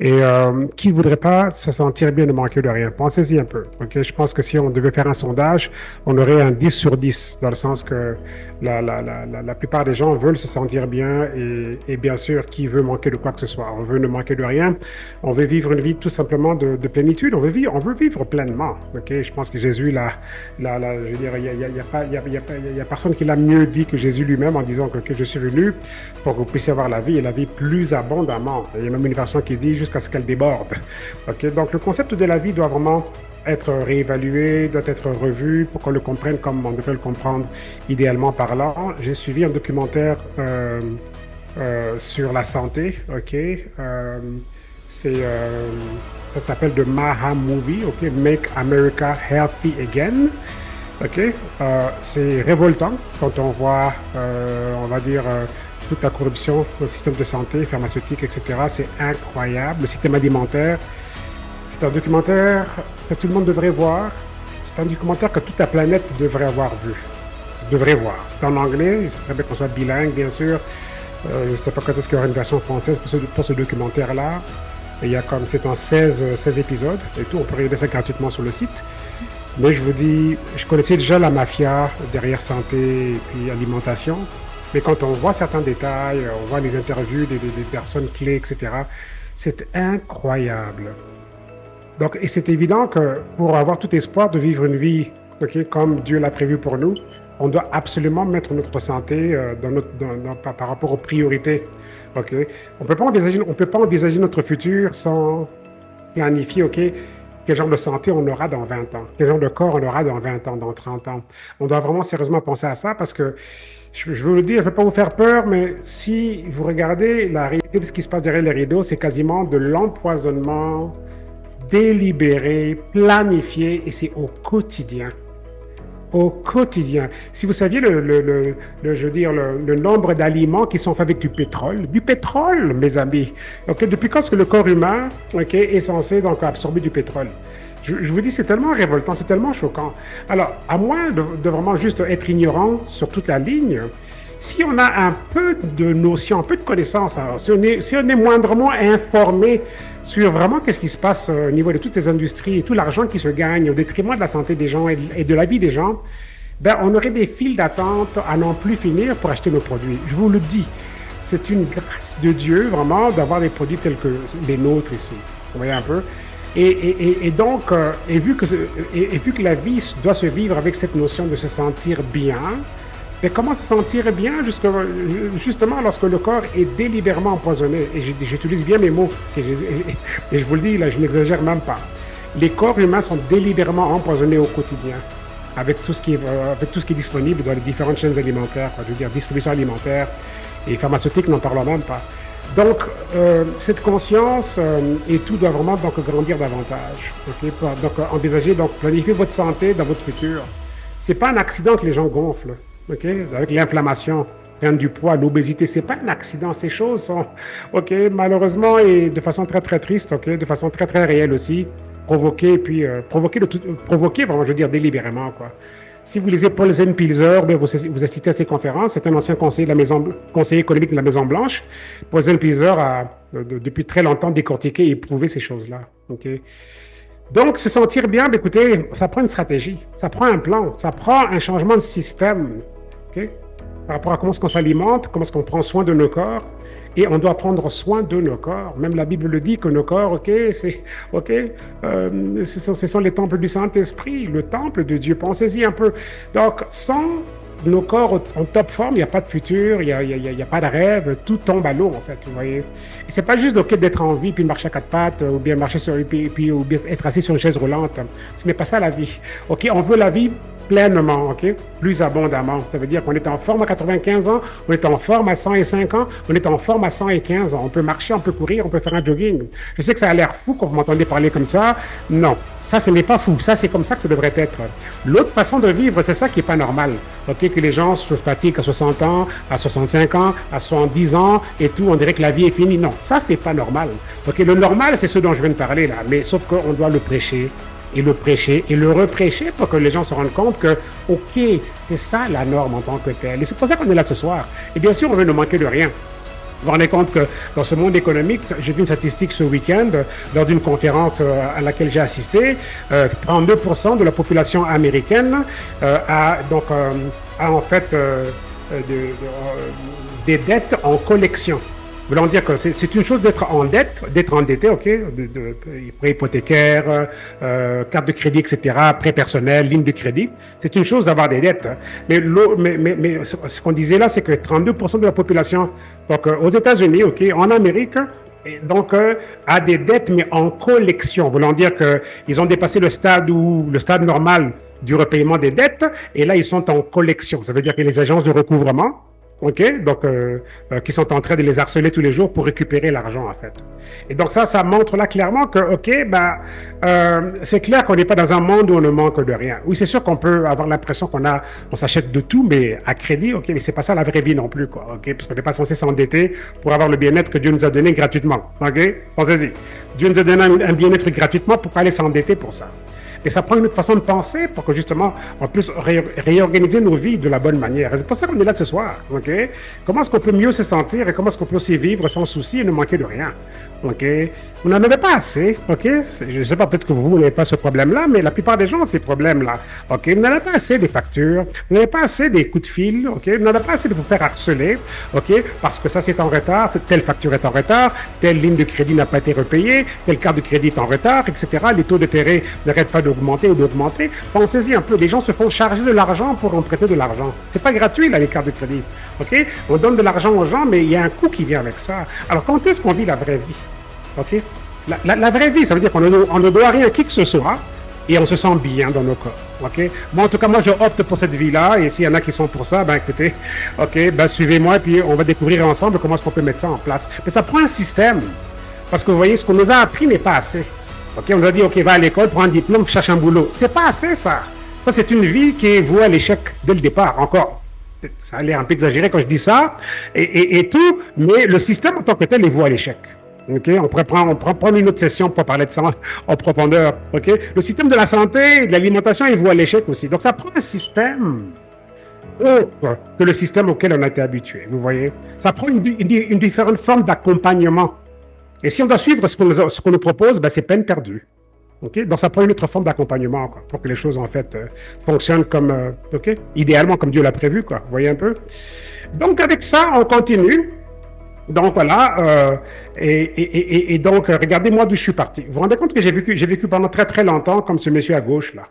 Et qui ne voudrait pas se sentir bien, ne manquer de rien? Pensez-y un peu. Ok, je pense que si on devait faire un sondage, on aurait un 10 sur 10, dans le sens que la plupart des gens veulent se sentir bien et bien sûr, qui veut manquer de quoi que ce soit? On veut ne manquer de rien. On veut vivre une vie tout simplement de plénitude. On veut vivre pleinement. Ok, je pense que Jésus, je veux dire, il y a pas, il y a personne qui l'a mieux dit que Jésus lui-même en disant que je suis venu pour que vous puissiez avoir la vie et la vie plus abondamment. Il y a même une version qui dit jusqu'à ce qu'elle déborde. Okay? Donc le concept de la vie doit vraiment être réévalué, doit être revu pour qu'on le comprenne comme on devrait le comprendre idéalement parlant. J'ai suivi un documentaire sur la santé, ok? C'est, ça s'appelle The Maha Movie, ok? Make America Healthy Again. Ok, c'est révoltant quand on voit, on va dire, toute la corruption dans le système de santé, pharmaceutique, etc. C'est incroyable. Le système alimentaire, c'est un documentaire que tout le monde devrait voir. C'est un documentaire que toute la planète devrait avoir vu, devrait voir. C'est en anglais, ce serait bien qu'on soit bilingue, bien sûr. Je ne sais pas quand est-ce qu'il y aura une version française pour ce documentaire-là. Il y a comme, c'est en 16 épisodes et tout. On peut regarder ça gratuitement sur le site. Mais je vous dis, je connaissais déjà la mafia derrière santé et puis alimentation. Mais quand on voit certains détails, on voit les interviews des personnes clés, etc., c'est incroyable. Donc, et c'est évident que pour avoir tout espoir de vivre une vie, okay, comme Dieu l'a prévu pour nous, on doit absolument mettre notre santé par rapport aux priorités. Okay? On ne peut pas envisager notre futur sans planifier, OK, quel genre de santé on aura dans 20 ans, quel genre de corps on aura dans 20 ans, dans 30 ans. On doit vraiment sérieusement penser à ça parce que, je veux vous le dire, je ne vais pas vous faire peur, mais si vous regardez la réalité de ce qui se passe derrière les rideaux, c'est quasiment de l'empoisonnement délibéré, planifié, et c'est au quotidien. Au quotidien. Si vous saviez je veux dire, le nombre d'aliments qui sont faits avec du pétrole, mes amis. Okay? Depuis quand est-ce que le corps humain, okay, est censé donc absorber du pétrole? Je vous dis, c'est tellement révoltant, c'est tellement choquant. Alors, à moins de vraiment juste être ignorant sur toute la ligne, si on a un peu de notion, un peu de connaissance, alors, si on est moindrement informé sur vraiment qu'est-ce qui se passe au niveau de toutes ces industries et tout l'argent qui se gagne au détriment de la santé des gens et de la vie des gens, ben, on aurait des files d'attente à n'en plus finir pour acheter nos produits. Je vous le dis, c'est une grâce de Dieu vraiment d'avoir des produits tels que les nôtres ici. Vous voyez un peu? Donc, vu que la vie doit se vivre avec cette notion de se sentir bien, mais comment se sentir bien justement lorsque le corps est délibérément empoisonné? Et j'utilise bien mes mots, et je vous le dis, là, je n'exagère même pas. Les corps humains sont délibérément empoisonnés au quotidien, avec tout ce qui est disponible dans les différentes chaînes alimentaires, quoi, je veux dire distribution alimentaire et pharmaceutique, n'en parlons même pas. Donc, cette conscience et tout doit vraiment donc grandir davantage. Okay? Donc, envisager, donc planifier votre santé dans votre futur. C'est pas un accident que les gens gonflent. Okay? Avec l'inflammation, prendre du poids, l'obésité, c'est pas un accident. Ces choses sont, ok, malheureusement et de façon très très triste, ok, de façon très très réelle aussi, provoquées vraiment, je veux dire délibérément, quoi. Si vous lisez Paul Zenpilzer, vous assistez à ses conférences. C'est un ancien conseiller économique de la Maison Blanche. Paul Zenpilzer a depuis très longtemps décortiqué et éprouvé ces choses-là. Okay? Donc, se sentir bien, écoutez, ça prend une stratégie, ça prend un plan, ça prend un changement de système. Okay? Par rapport à comment est-ce qu'on s'alimente, comment est-ce qu'on prend soin de nos corps, et on doit prendre soin de nos corps. Même la Bible le dit que nos corps, ce sont les temples du Saint-Esprit, le temple de Dieu. Pensez-y un peu. Donc, sans nos corps en top forme, il n'y a pas de futur, il n'y a pas de rêve, tout tombe à l'eau, en fait, vous voyez. Et c'est pas juste d'être en vie, puis marcher à quatre pattes, ou bien ou bien être assis sur une chaise roulante. Ce n'est pas ça la vie. Ok, on veut la vie pleinement, ok, plus abondamment. Ça veut dire qu'on est en forme à 95 ans, on est en forme à 105 ans, on est en forme à 115 ans. On peut marcher, on peut courir, on peut faire un jogging. Je sais que ça a l'air fou quand vous m'entendez parler comme ça. Non, ça, ce n'est pas fou. Ça, c'est comme ça que ça devrait être. L'autre façon de vivre, c'est ça qui n'est pas normal. Ok, que les gens se fatiguent à 60 ans, à 65 ans, à 70 ans et tout. On dirait que la vie est finie. Non, ça, c'est pas normal. Ok, le normal, c'est ce dont je viens de parler là. Mais sauf qu'on doit le prêcher. Et le prêcher et le reprêcher pour que les gens se rendent compte que, ok, c'est ça la norme en tant que telle. Et c'est pour ça qu'on est là ce soir. Et bien sûr, on veut ne manquer de rien. Vous vous rendez compte que dans ce monde économique, j'ai vu une statistique ce week-end lors d'une conférence à laquelle j'ai assisté, 32% de la population américaine a en fait des dettes en collection. Voulant dire que c'est une chose d'être en dette, d'être endetté, ok, prêt hypothécaire, carte de crédit, etc., prêt personnel, ligne de crédit. C'est une chose d'avoir des dettes. Mais ce qu'on disait là, c'est que 32% de la population, donc aux États-Unis, ok, en Amérique, et donc a des dettes, mais en collection. Voulant dire qu'ils ont dépassé le stade normal du repayement des dettes, et là, ils sont en collection. Ça veut dire que les agences de recouvrement, ok, donc qui sont en train de les harceler tous les jours pour récupérer l'argent en fait. Et donc ça montre là clairement que ok, c'est clair qu'on n'est pas dans un monde où on ne manque de rien. Oui, c'est sûr qu'on peut avoir l'impression on s'achète de tout, mais à crédit, ok, mais c'est pas ça la vraie vie non plus quoi, ok, parce qu'on n'est pas censé s'endetter pour avoir le bien-être que Dieu nous a donné gratuitement, ok, pensez-y. Dieu nous a donné un bien-être gratuitement, pourquoi aller s'endetter pour ça? Et ça prend une autre façon de penser pour que justement on puisse réorganiser nos vies de la bonne manière. Et c'est pour ça qu'on est là ce soir. Okay? Comment est-ce qu'on peut mieux se sentir et comment est-ce qu'on peut aussi vivre sans souci et ne manquer de rien? Okay? Vous n'en avez pas assez. Okay? Je ne sais pas, peut-être que vous n'avez pas ce problème-là, mais la plupart des gens ont ces problèmes-là. Okay? Vous n'en avez pas assez des factures, vous n'avez pas assez des coups de fil, okay? Vous n'en avez pas assez de vous faire harceler, okay? Parce que ça c'est en retard, telle facture est en retard, telle ligne de crédit n'a pas été repayée, telle carte de crédit est en retard, etc. Les taux d'intérêt n'arrêtent pas d'augmenter ou d'augmenter. Pensez-y un peu, les gens se font charger de l'argent pour emprunter de l'argent. C'est pas gratuit là les cartes de crédit. Okay? On donne de l'argent aux gens, mais il y a un coût qui vient avec ça. Alors quand est-ce qu'on vit la vraie vie? Okay? La vraie vie, ça veut dire qu'on ne doit rien à qui que ce soit et on se sent bien dans nos corps. Okay? Bon, en tout cas, moi, je opte pour cette vie-là et s'il y en a qui sont pour ça, ben écoutez, ok, ben suivez-moi et puis on va découvrir ensemble comment est-ce qu'on peut mettre ça en place. Mais ça prend un système parce que vous voyez, ce qu'on nous a appris n'est pas assez. Okay? On nous a dit, ok, va à l'école, prends un diplôme, cherche un boulot. C'est pas assez ça. Ça, c'est une vie qui est vouée à l'échec dès le départ. Encore, ça a l'air un peu exagéré quand je dis ça et tout, mais le système en tant que tel est voué à l'échec. Okay? On pourrait prendre une autre session pour parler de ça en profondeur. Okay? Le système de la santé et de l'alimentation est voué à l'échec aussi. Donc, ça prend un système autre que le système auquel on a été habitué. Vous voyez? Ça prend une différente forme d'accompagnement. Et si on doit suivre ce qu'on nous propose, ben, c'est peine perdue. Okay? Donc, ça prend une autre forme d'accompagnement quoi, pour que les choses, en fait, fonctionnent comme, idéalement comme Dieu l'a prévu. Quoi. Vous voyez un peu? Donc, avec ça, on continue. Donc voilà, et donc regardez-moi d'où je suis parti. Vous vous rendez compte que j'ai vécu pendant très très longtemps comme ce monsieur à gauche là.